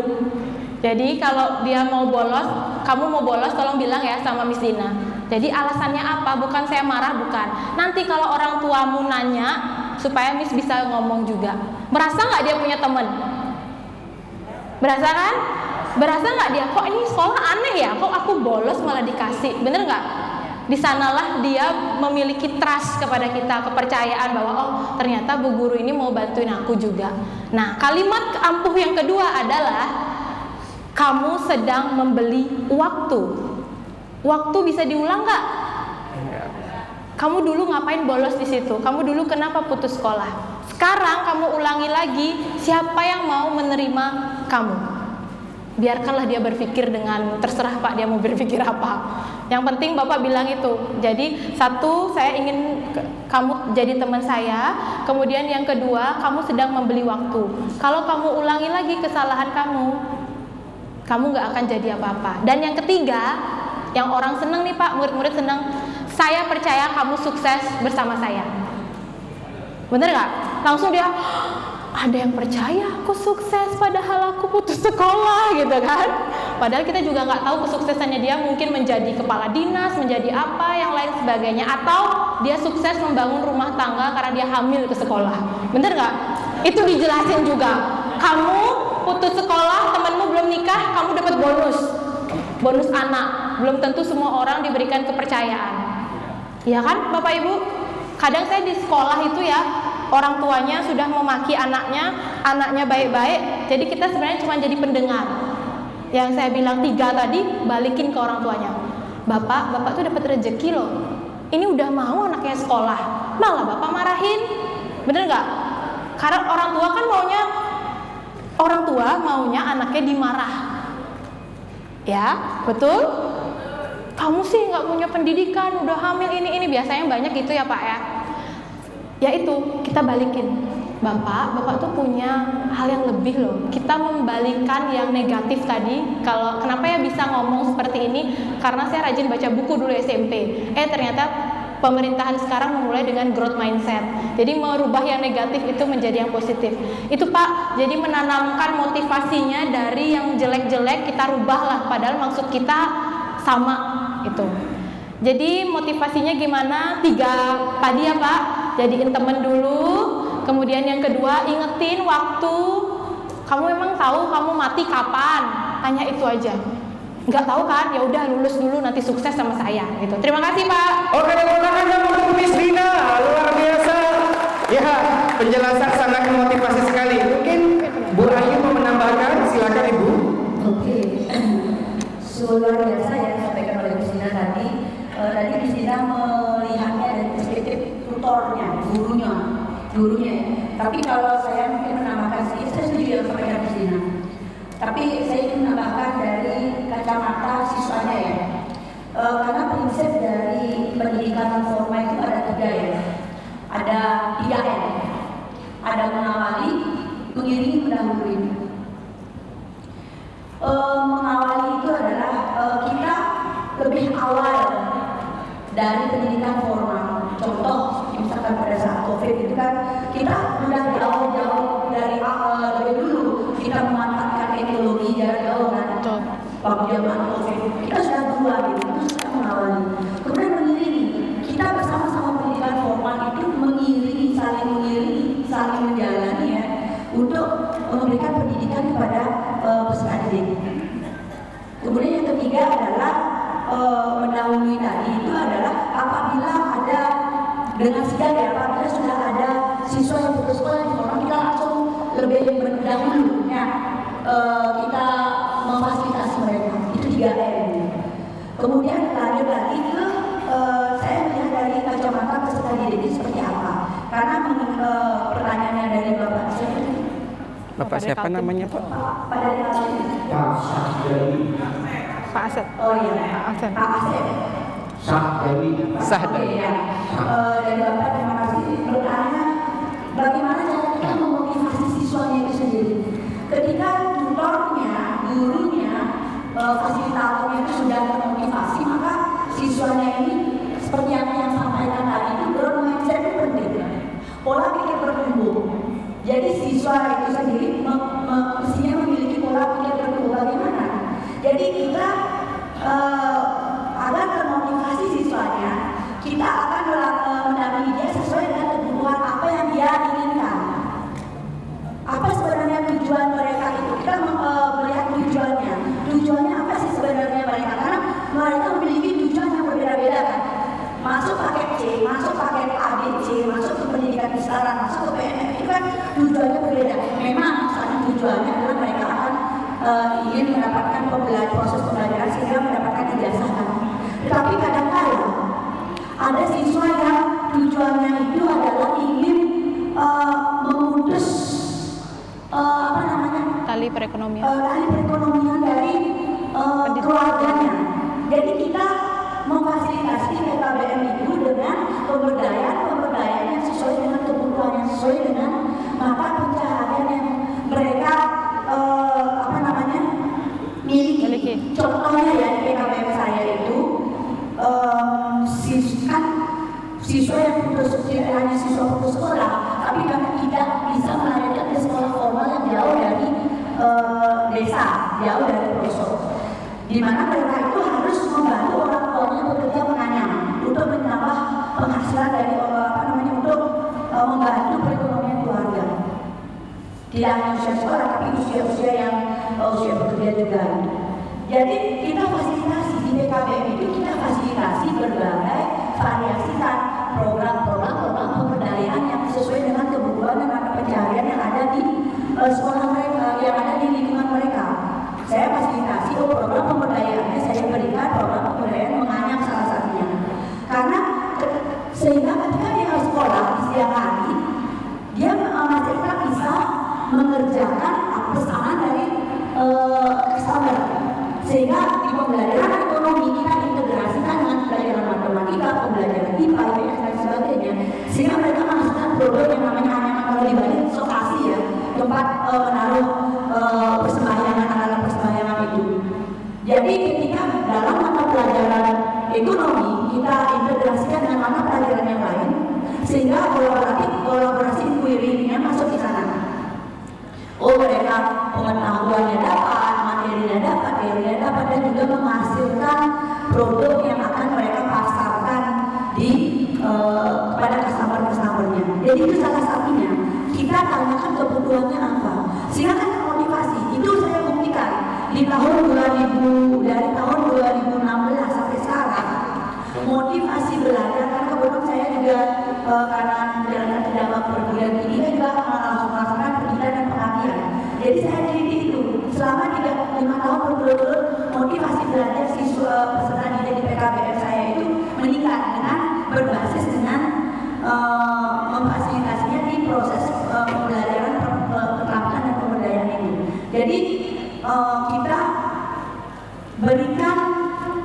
Jadi kalau dia mau bolos, kamu mau bolos tolong bilang ya sama Miss Dina. Jadi alasannya apa? Bukan saya marah, bukan. Nanti kalau orang tuamu nanya, supaya Miss bisa ngomong juga. Berasa nggak dia punya teman? Berasa kan? Berasa nggak dia? Kok ini sekolah aneh ya? Kok aku bolos malah dikasih? Bener nggak? Di sanalah dia memiliki trust kepada kita, kepercayaan bahwa oh ternyata Bu Guru ini mau bantuin aku juga. Nah, kalimat ampuh yang kedua adalah kamu sedang membeli waktu. Waktu bisa diulang nggak? Kamu dulu ngapain bolos di situ? Kamu dulu kenapa putus sekolah? Sekarang kamu ulangi lagi, siapa yang mau menerima kamu? Biarkanlah dia berpikir dengan terserah Pak dia mau berpikir apa. Yang penting Bapak bilang itu. Jadi satu, saya ingin kamu jadi teman saya. Kemudian yang kedua, kamu sedang membeli waktu. Kalau kamu ulangi lagi kesalahan kamu nggak akan jadi apa-apa. Dan yang ketiga, yang orang seneng nih Pak, murid-murid seneng, saya percaya kamu sukses bersama saya. Bener nggak? Langsung dia, ada yang percaya aku sukses padahal aku putus sekolah gitu kan. Padahal kita juga nggak tahu kesuksesannya dia, mungkin menjadi kepala dinas, menjadi apa yang lain sebagainya, atau dia sukses membangun rumah tangga karena dia hamil ke sekolah. Bener nggak? Itu dijelasin juga. Kamu putus sekolah, temanmu belum nikah, kamu dapat bonus anak. Belum tentu semua orang diberikan kepercayaan. Ya kan Bapak Ibu? Kadang saya di sekolah itu ya, orang tuanya sudah memaki anaknya baik-baik. Jadi kita sebenarnya cuma jadi pendengar. Yang saya bilang 3 tadi, balikin ke orang tuanya. Bapak tuh dapat rezeki loh. Ini udah mau anaknya sekolah, malah Bapak marahin. Bener nggak? Karena orang tua maunya anaknya dimarah. Ya, betul? Kamu sih nggak punya pendidikan, udah hamil ini biasanya banyak gitu ya Pak ya. Ya itu kita balikin. Bapak tuh punya hal yang lebih loh. Kita membalikkan yang negatif tadi. Kalau kenapa ya bisa ngomong seperti ini? Karena saya rajin baca buku dulu SMP. Ternyata pemerintahan sekarang memulai dengan growth mindset. Jadi merubah yang negatif itu menjadi yang positif. Itu Pak, jadi menanamkan motivasinya dari yang jelek-jelek kita rubahlah. Padahal maksud kita sama itu. Jadi motivasinya gimana? 3 tadi ya Pak. Jadiin temen dulu. Kemudian yang kedua, ingetin waktu. Kamu emang tahu kamu mati kapan? Tanya itu aja. Nggak tahu kan? Ya udah lulus dulu nanti sukses sama saya gitu. Terima kasih Pak. Oke, tepuk tangan untuk Miss Dina, luar biasa. Ya, penjelasan sangat memotivasi sekali. Mungkin Bu Ayu mau menambahkan, silakan Ibu. Oke, luar biasa yang disampaikan oleh Miss Dina tadi. Tadi Miss Dina melihatnya dari perspektif tutornya, gurunya. Tapi kalau saya mungkin menambahkan sedikit, saya setuju yang disampaikan Miss Dina. Tapi saya ingin menambahkan dari kacamata siswanya ya. Karena prinsip dari pendidikan formal itu ada 3 ya. Ada 3M. Ada mengawali, mengiringi, mendahului. Mengawali itu adalah kita lebih awal dari pendidikan formal. Contoh, misalkan pada saat COVID itu kan kita sudah jauh dari awal lebih dulu kita memanfaatkan teknologi jarak jauh kan. waktu zaman COVID kita sudah berubah gitu, kita sudah mengawali. Kemudian mengiringi, kita bersama-sama pendidikan formal itu mengiringi, saling menjalani ya, untuk memberikan pendidikan kepada peserta didik. Kemudian yang ketiga adalah mendahului tadi itu adalah apabila ada dengan sigap ya, apabila sudah ada siswa yang putus sekolah di formal, kita langsung lebih mendahulu ya, kita memfasilitasi mereka. Itu 3M. Kemudian lanjut lagi ke saya melihat dari kacamata peserta didik itu seperti apa. Karena pertanyaannya dari Bapak siapa? Bapak siapa namanya Pak? Pak dari Pak Asep. Oh iya, Pak Asep. Pak Asep. Sahdawi. Oke, ya. Dari Bapak terima kasih. Bertanya bagaimana cara kita memotivasi siswanya itu sendiri. Ketika tutornya, gurunya, fasilitatornya itu sudah termotivasi, maka siswanya ini seperti yang sampaikan tadi itu growth mindset itu penting. Pola pikir bertumbuh. Jadi siswa itu sendiri mestinya memiliki pola pikir bertumbuh. Bagaimana? Jadi kita agar termotivasi siswanya, kita akan mendampingi dia sesuai dengan kebutuhan apa yang dia inginkan. Apa sebenarnya tujuan mereka itu? Kita melihat tujuannya. Tujuannya apa sih sebenarnya mereka? Karena mereka memiliki tujuan yang berbeda-beda kan. Masuk paket C, masuk paket A, B, C, masuk ke pendidikan kesetaraan, masuk ke PNS, itu kan tujuannya berbeda. Memang salah tujuannya adalah mereka akan ingin mendapatkan proses pembelajaran sehingga mendapatkan ijazah kan. Tetapi kadang-kadang ada siswa yang tujuannya itu adalah ingin memutus Tali perekonomian. tali perekonomian dari keluarganya. Jadi kita memfasilitasi PKBM itu dengan pemberdayaan yang sesuai dengan kebutuhan, yang sesuai dengan mata pencaharian yang mereka miliki. Contohnya ya di PKBM saya itu siswa yang hanya siswa putus sekolah, tapi kami tidak bisa melanjutkan ke sekolah formal yang jauh dari desa, jauh dari pelosok, di mana mereka itu harus membantu orang tuanya bekerja menganyam untuk menambah penghasilan dari untuk membantu perekonomian keluarga. Tidak hanya usia sekolah, tapi usia-usia yang usia bekerja juga. Jadi kita fasilitasi di PKBM itu, kita fasilitasi berbagai variasikan program pemberdayaan yang sesuai dengan kebutuhan dan mata pencaharian yang ada di sekolah mereka, yang ada di lingkungan mereka. Saya fasilitasi program pemberdayaannya, saya berikan program pemberdayaan menganyam salah satunya. Karena sehingga ketika dia sekolah di siang hari, dia masih tetap bisa mengerjakan pesanan dari customer. Sehingga di pembelajaran ekonomi kita integrasikan dengan pelajaran matematika, pembelajaran IPA, IPS dan sebagainya. Sehingga mereka masukkan produk yang namanya anyaman, kalau di Bali sokasi ya, tempat menaruh persembahyangan, alat persembahyangan itu. Jadi ketika dalam mata pelajaran ekonomi kita integrasikan dengan mata pelajaran yang lain, sehingga kolaborasi query-nya masuk di sana. Oh, mereka pengetahuannya dapat, materinya dapat, teorinya dapat, dan juga menghasilkan produk yang akan mereka pasarkan di kepada customer-customernya. Jadi itu salah satunya. Kita tanyakan kebutuhannya apa. Sehingga kan motivasi. Itu saya buktikan di tahun 2000, dari tahun 2016 sampai sekarang. Motivasi belajar, karena kebetulan saya juga karena menjalankan terdampak perguruan ini, saya juga langsung melaksanakan pendidikan dan pengabdian. Jadi saya didik itu selama 5 tahun berturut-turut, motivasi belajar siswa peserta didik di PKBM saya itu meningkat dengan berbasis dengan memfasilitasinya di proses pembelajaran keterampilan dan pemberdayaan ini. Jadi kita berikan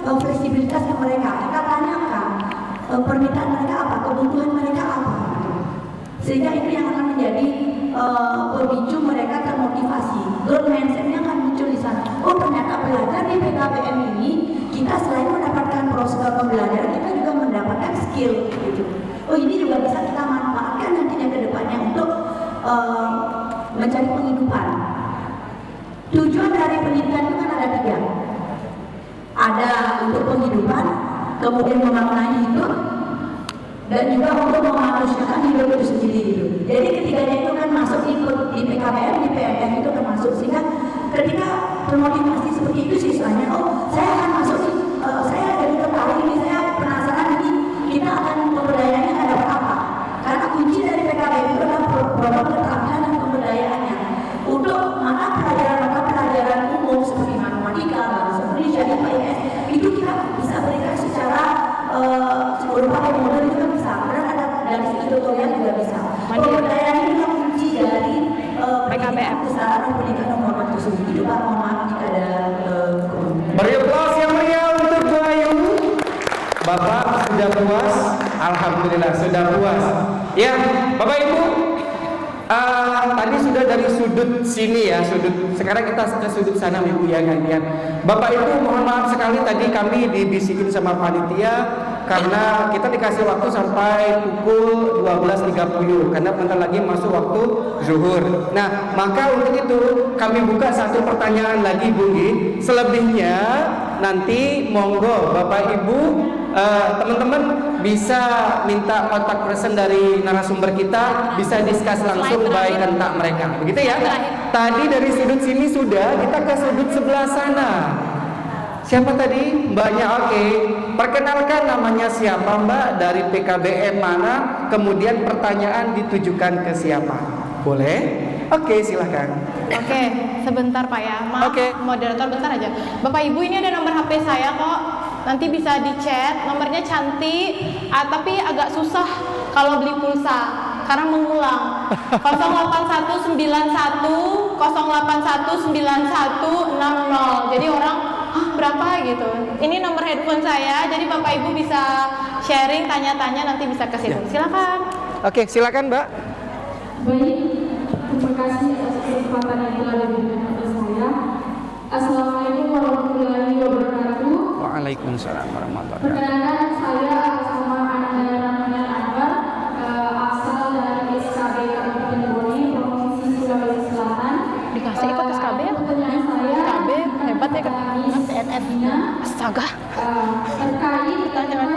fleksibilitas ke mereka, kita tanyakan permintaan mereka apa, kebutuhan mereka apa, sehingga itu yang akan menjadi pemicu mereka termotivasi. Growth mindset-nya akan muncul di sana. Oh, ternyata belajar di PKBM ini kita selain mendapatkan proses pembelajaran, kita juga mendapatkan skill gitu. Oh, ini juga bisa kita manfaatkan nantinya ke depannya untuk mencari penghidupan. Tujuan dari pendidikan itu kan ada 3. kemudian memaknai hidup, dan juga untuk memanusiakan hidup itu sendiri gitu. Jadi ketiganya itu kan masuk ikut di PKBM, di PNM itu kan masuk, sehingga ketika termotivasi seperti itu siswanya, oh saya akan masuk nih, saya jadi tertarik ini, saya penasaran ini kita akan pemberdayaannya akan dapat apa? Karena kunci dari PKBM itu adalah program keterampilan dan pemberdayaannya untuk mata pelajaran umum seperti matematika, bahasa Indonesia, IPA, IPS itu kita bisa berikan secara berupa modul itu kan bisa, karena ada dari segi tutorial juga bisa. Pemberdayaan ini kan kunci dari PKBM. Kebesaran pendidikan nomor itu sendiri. Itu Pak, mohon maaf jika ada Beri aplaus yang meriah untuk Bu Ayu. Bapak sudah puas? Alhamdulillah sudah puas. Ya, Bapak Ibu, tadi sudah dari sudut sini ya, sekarang kita ke sudut sana Ibu ya gantian. Bapak Ibu mohon maaf sekali tadi kami dibisikin sama panitia karena kita dikasih waktu sampai pukul 12.30 karena bentar lagi masuk waktu zuhur. Nah, maka untuk itu kami buka satu pertanyaan lagi Bu Gi. Selebihnya nanti monggo Bapak Ibu teman-teman bisa minta kontak person dari narasumber kita, bisa discuss langsung baik kontak mereka. Begitu ya. Tadi dari sudut sini sudah, kita ke sudut sebelah sana. Siapa tadi? Mbaknya, oke. Perkenalkan namanya siapa Mbak, dari PKBM mana, kemudian pertanyaan ditujukan ke siapa. Boleh? Oke, silahkan. Oke, sebentar Pak ya. Maaf, moderator bentar aja. Bapak Ibu, ini ada nomor HP saya kok. Nanti bisa di chat, nomornya cantik, tapi agak susah kalau beli pulsa karena mengulang. 08191 0819160. Jadi orang, berapa gitu. Ini nomor handphone saya, jadi Bapak Ibu bisa sharing, tanya-tanya, nanti bisa ke situ. Silakan. Oke, silakan Mbak. Baik, terima kasih atas kesempatan yang telah diberikan kepada saya. Assalamualaikum warahmatullahi wabarakatuh. Waalaikumsalam warahmatullahi wabarakatuh. Perkenalkan, saya atas nama Ananda Rahman Anwar, asal dari SKB Kabupaten Bone, Provinsi Sulawesi Selatan. Dikasih ikut SKB ya? Pertanyaan saya, SKB hebat ya kan? PNS. Astaga. Terkait dengan